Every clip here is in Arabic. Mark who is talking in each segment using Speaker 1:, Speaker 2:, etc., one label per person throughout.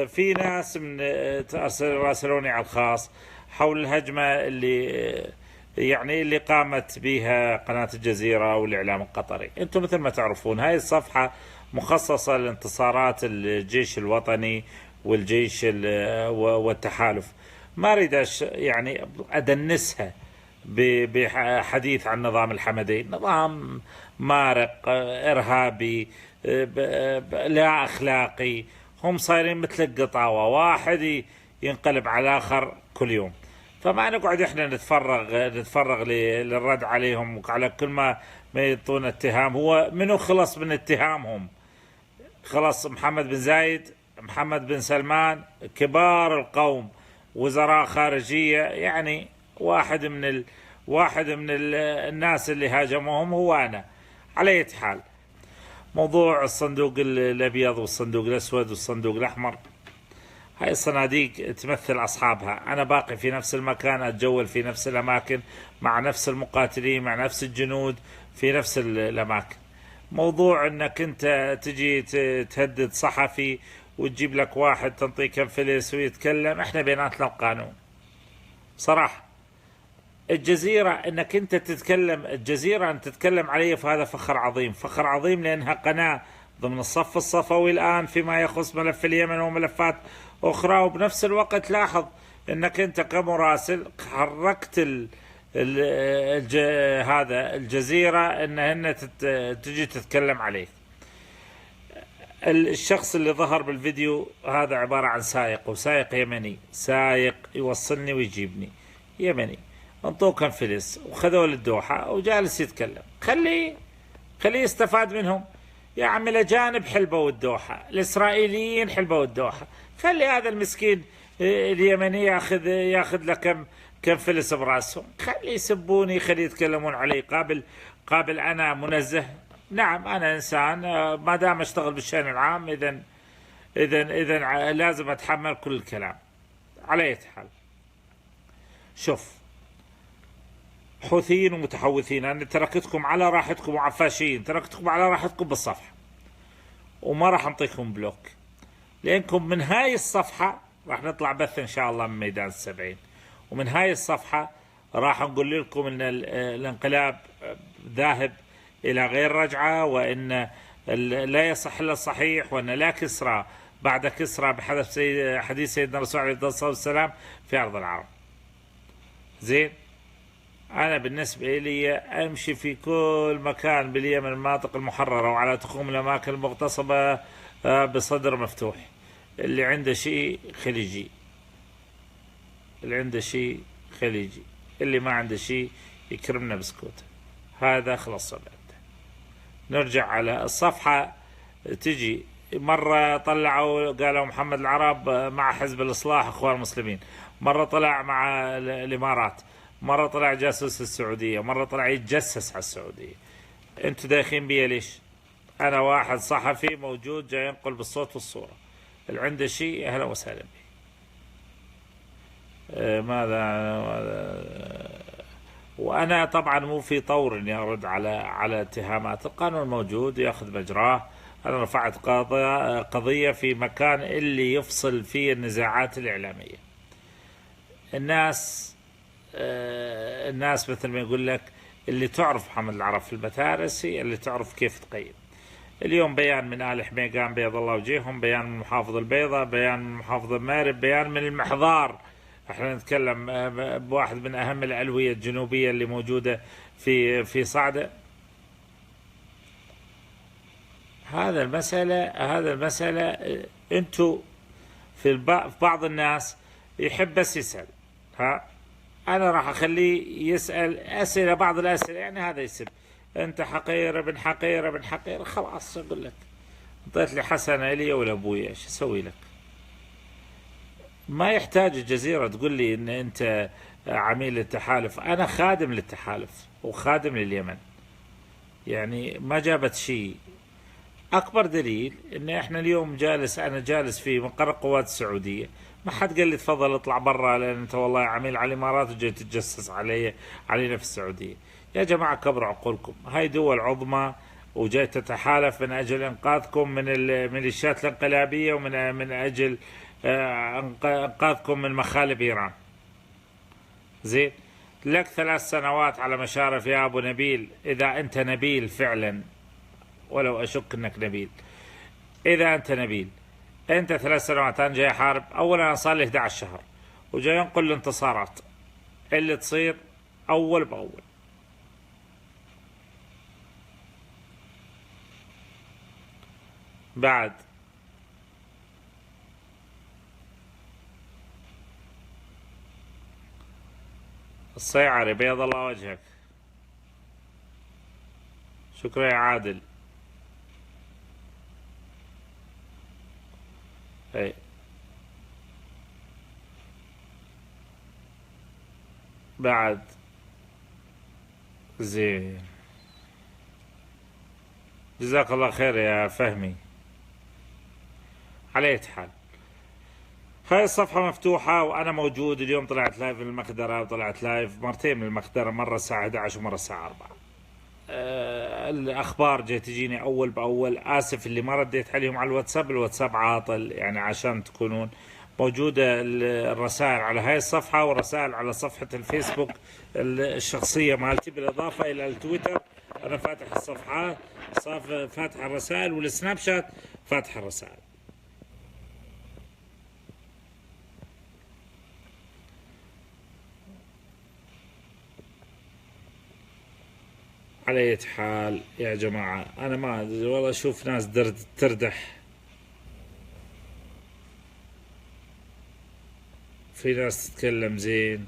Speaker 1: في ناس من راسلوني على الخاص حول الهجمة اللي قامت بها قناة الجزيرة والإعلام القطري. أنتم مثل ما تعرفون هاي الصفحة مخصصة لانتصارات الجيش الوطني والجيش والتحالف. ما أريد يعني أدنسها بحديث عن نظام الحمدين. نظام مارق، إرهابي، لا أخلاقي. هم صايرين مثل القطاوة، واحد ينقلب على الآخر كل يوم. فما نقعد احنا نتفرغ للرد عليهم وعلى كل ما يعطون اتهام. هو منو خلص من اتهامهم؟ خلص محمد بن زايد، محمد بن سلمان، كبار القوم، وزراء خارجية. يعني واحد من الناس اللي هاجموهم هو أنا. على أي حال، موضوع الصندوق الأبيض والصندوق الأسود والصندوق الأحمر، هاي الصناديق تمثل أصحابها. أنا باقي في نفس المكان، أتجول في نفس الأماكن مع نفس المقاتلين، مع نفس الجنود في نفس الأماكن. موضوع أنك أنت تجي تهدد صحفي وتجيب لك واحد تنطيه كم فلس ويتكلم، احنا بيناتنا القانون. صراحة الجزيرة انك انت تتكلم، الجزيرة ان تتكلم علي، فهذا فخر عظيم، فخر عظيم، لانها قناة ضمن الصف الصفوي الان فيما يخص ملف اليمن وملفات اخرى. وبنفس الوقت لاحظ انك انت كمراسل حركت هذا الجزيرة انهن تجي تتكلم عليه. الشخص اللي ظهر بالفيديو هذا عبارة عن سائق، وسائق يمني، سائق يوصلني ويجيبني، يمني، انطوه كم فلس وخذوه للدوحة وجالس يتكلم. خليه يستفاد منهم. يا عم الأجانب حلبوا الدوحة، الإسرائيليين حلبوا الدوحة، خلي هذا المسكين اليمني ياخذ له كم فلس براسهم. خلي يسبوني، خلي يتكلمون علي. قابل أنا منزه. نعم أنا إنسان، ما دام أشتغل بالشأن العام إذا لازم أتحمل كل الكلام. على أي حال، شوف، حوثيين ومتحوثين، أنا تركتكم على راحتكم، وعفاشيين تركتكم على راحتكم بالصفحة، وما راح أنطيكم بلوك، لأنكم من هاي الصفحة راح نطلع بث إن شاء الله من ميدان ال70. ومن هاي الصفحة راح نقول لكم إن الانقلاب ذاهب إلى غير رجعة، وإن لا يصح إلا الصحيح، وأن لا كسرى بعد كسرى بحدث حديث سيدنا الرسول عليه الصلاة والسلام في أرض العرب. زين، أنا بالنسبة لي أمشي في كل مكان باليمن، المناطق المحررة، وعلى تخوم الأماكن المغتصبة بصدر مفتوح. اللي عنده شيء خليجي، اللي عنده شيء خليجي، اللي ما عنده شيء يكرمنا بسكوته. هذا خلص صدق. نرجع على الصفحة. تجي مرة طلعوا قالوا محمد العرب مع حزب الإصلاح إخوان المسلمين، مرة طلع مع الإمارات، مرة طلع جاسوس السعودية، مرة طلع يتجسس على السعودية. انتوا دايخين بيا ليش؟ أنا واحد صحفي موجود جاي ينقل بالصوت والصورة. اللي عنده شيء أهلا وسهلا به. وأنا طبعا مو في طور إني أرد على اتهامات. القانون موجود يأخذ مجراه. أنا رفعت قضية في مكان اللي يفصل فيه النزاعات الإعلامية. الناس مثل ما يقول لك، اللي تعرف محمد العرب في المتارس هي اللي تعرف كيف تقيم. اليوم بيان من آل حميقان بيض الله وجيههم، بيان من محافظ البيضة، بيان من محافظ المارب، بيان من المحضار. احنا نتكلم بواحد من أهم الألوية الجنوبية اللي موجودة في صعدة. هذا المسألة انتوا في بعض الناس يحب بس يسأل. أنا راح أخليه يسأل أسئلة، بعض الأسئلة يعني هذا يسب، أنت حقير ابن حقير ابن حقير. خلاص أقول لك، أعطيت لي حسنة إلي ولا أبويا، إيش أسوي لك؟ ما يحتاج الجزيرة تقول لي إن أنت عميل للتحالف. أنا خادم للتحالف وخادم لليمن، يعني ما جابت شيء. أكبر دليل إن إحنا اليوم أنا جالس في مقر القوات السعودية، ما حد قال لي تفضل اطلع برا لأن أنت والله عميل على الإمارات وجاي تتجسس علينا في السعودية. يا جماعة كبروا عقولكم، هاي دول عظمى وجاي تتحالف من أجل إنقاذكم من الميليشيات الانقلابية ومن أجل إنقاذكم من مخالب إيران. زين، لك 3 سنوات على مشارف يا أبو نبيل، إذا أنت نبيل فعلا، ولو أشك أنك نبيل. إذا أنت نبيل، أنت 3 سنوات أنا جاي أحارب. أولا أنا صار لي 11 شهر وجاي أنقل الانتصارات اللي تصير أول بأول. بعد الصيعري بيض الله وجهك، شكرا يا عادل. اي بعد زين، جزاك الله خير يا فهمي. على أي حال، هاي الصفحة مفتوحة وأنا موجود. اليوم طلعت لايف من المقدرة، وطلعت لايف مرتين من المقدرة، مرة الساعة 11 ومرة الساعة 4. الأخبار جاي تجيني أول بأول. آسف اللي ما رديت عليهم على الواتساب، الواتساب عاطل يعني، عشان تكونون موجودة الرسائل على هاي الصفحة والرسائل على صفحة الفيسبوك الشخصية مالتي، بالإضافة إلى التويتر. أنا فاتح الصفحات، فاتح الرسائل، والسناب شات فاتح الرسائل. على أي حال يا جماعة، أنا ما والله أشوف ناس تردح، في ناس تتكلم زين.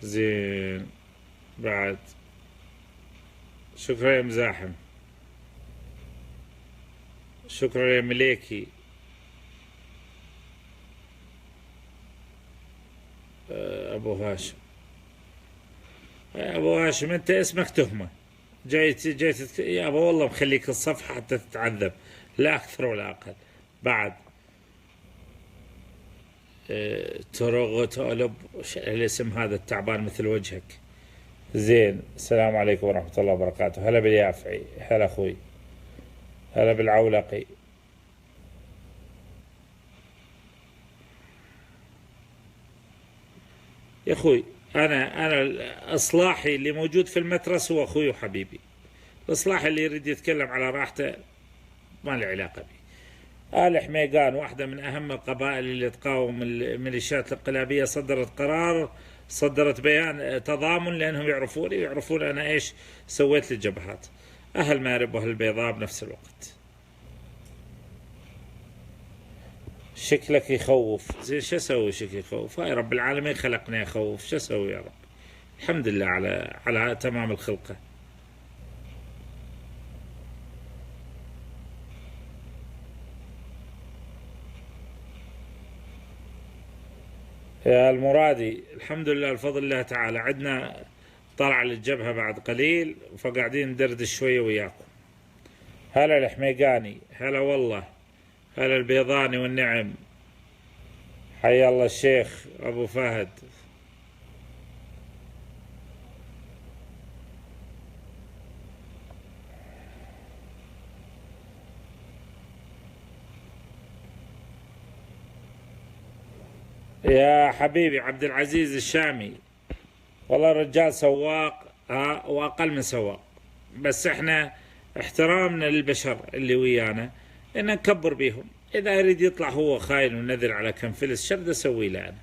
Speaker 1: زين بعد، شكرا يا مزاحم، شكرا يا مليكي. أبو هاشم، يا أبو هاشم أنت اسمك تهمة، جاي يا أبو والله مخليك الصفحة حتى تتعذب، لا أكثر ولا أقل. بعد تروغ تقلب الاسم هذا التعبان مثل وجهك. زين، السلام عليكم ورحمة الله وبركاته. هلا باليافعي، هلا أخوي، هلا بالعولقي. يا أخوي أنا إصلاحي اللي موجود في المترس هو أخوي وحبيبي. الإصلاحي اللي يريد يتكلم على راحته ما له علاقة بي. آل حميقان واحدة من أهم القبائل اللي تقاوم الميليشيات الانقلابية صدرت بيان تضامن، لأنهم يعرفون أنا إيش سويت للجبهات. أهل مارب وأهل البيضاء بنفس الوقت. شكلك يخوف. زين شو اسوي؟ شكلك يخوف؟ هاي رب العالمين خلقنا يخوف، شو اسوي يا رب؟ الحمد لله على تمام الخلقة. يا المرادي، الحمد لله بفضل الله تعالى، عندنا طلع للجبهة بعد قليل، فقاعدين ندردش شوية وياكم. هلا الحميقاني، هلا والله، هلا البيضاني والنعم، حيا الله الشيخ أبو فهد. يا حبيبي عبد العزيز الشامي، والله الرجال سواق وأقل من سواق، بس احنا احترامنا للبشر اللي ويانا ان نكبر بيهم. اذا يريد يطلع هو خاين ونذر على كم فلس، شرد اسوي له انا؟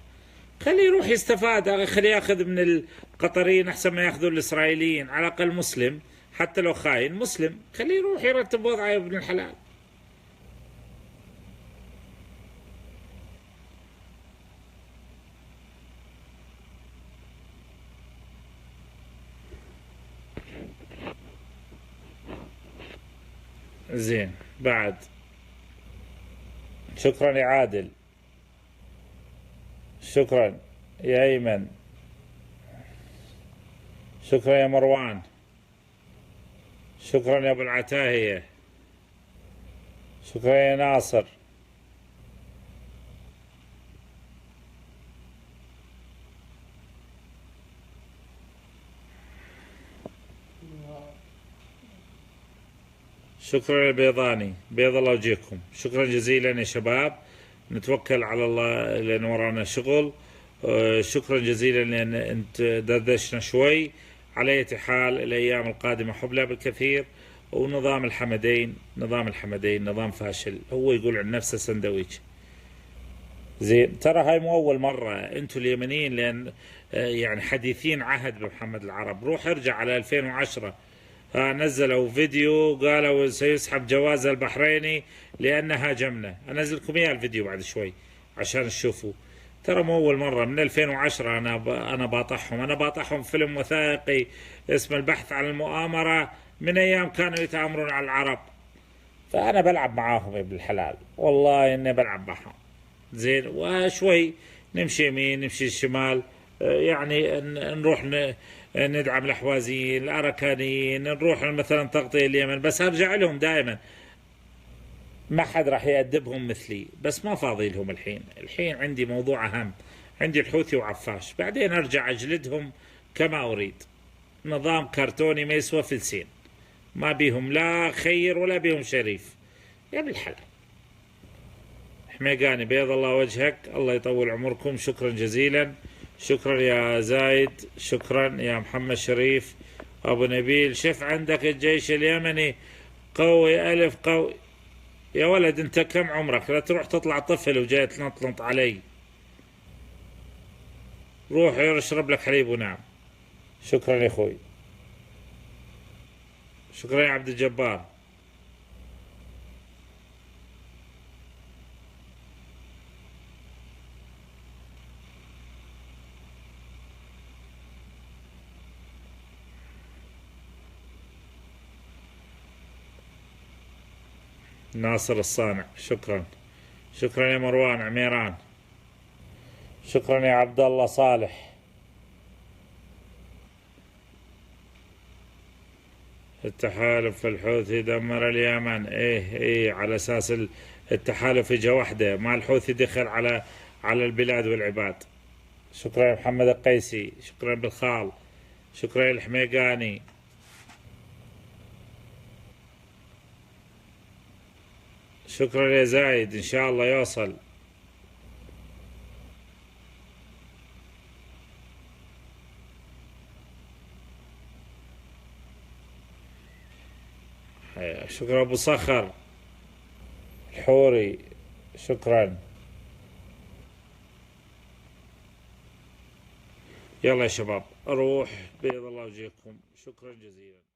Speaker 1: خليه يروح يستفاد، خليه ياخذ من القطريين احسن ما ياخذوا الاسرائيليين. على الاقل مسلم، حتى لو خاين مسلم، خليه يروح يرتب وضعه يا ابن الحلال. زين بعد، شكرا يا عادل، شكرا يا ايمن، شكرا يا مروان. شكرا يا ابو العتاهية. شكرا يا ناصر. شكرا يا بيضاني، بيض الله وجهكم. شكرا جزيلا يا شباب، نتوكل على الله لأن ورانا شغل. شكرا جزيلا لأن أنت دردشنا شوي. على أي حال الأيام القادمة حبلى بالكثير. ونظام الحمدين، نظام الحمدين نظام فاشل، هو يقول عن نفسه سندويش. زين، ترى هاي مو أول مرة أنتم اليمنيين، لأن يعني حديثين عهد بمحمد العرب. روح ارجع على 2010، نزلوا فيديو قالوا سيسحب جواز البحريني لأن هاجمنا. أنزل لكم إياه الفيديو بعد شوي عشان تشوفوا. ترى مو أول مرة، من 2010 أنا باطحهم. أنا باطحهم فيلم وثائقي اسمه البحث عن المؤامرة، من أيام كانوا يتآمرون على العرب. فأنا بلعب معاهم يا ابن الحلال، والله إني بلعب معهم. زين، وشوي نمشي يمين نمشي شمال، يعني نروح ندعم الاحوازيين الاركانيين، نروح مثلا تغطية اليمن، بس ارجع لهم دائما. ما حد راح يأدبهم مثلي، بس ما فاضي لهم الحين عندي موضوع اهم. عندي الحوثي وعفاش، بعدين ارجع اجلدهم كما اريد. نظام كرتوني ما يسوى فلسين، ما بيهم لا خير ولا بيهم شريف يا بالحلال. حميقاني بيض الله وجهك، الله يطول عمركم. شكرا جزيلا. شكرا يا زايد، شكرا يا محمد شريف. أبو نبيل، شف عندك الجيش اليمني قوي ألف قوي. يا ولد أنت كم عمرك؟ لا تروح تطلع طفل وجاي تنطلط علي. روح اشرب لك حليب ونعم. شكرا يا أخوي. شكرا يا عبد الجبار. ناصر الصانع، شكرا. شكرا يا مروان عميران. شكرا يا عبد الله صالح. التحالف الحوثي دمر اليمن. ايه على اساس التحالف اجى وحده، ما الحوثي دخل على البلاد والعباد. شكرا يا محمد القيسي. شكرا بالخال. شكرا يا الحميقاني. شكرا يا زايد، ان شاء الله يوصل. شكرا ابو صخر الحوري. شكرا. يلا يا شباب اروح، بيض الله وجهكم. شكرا جزيلا.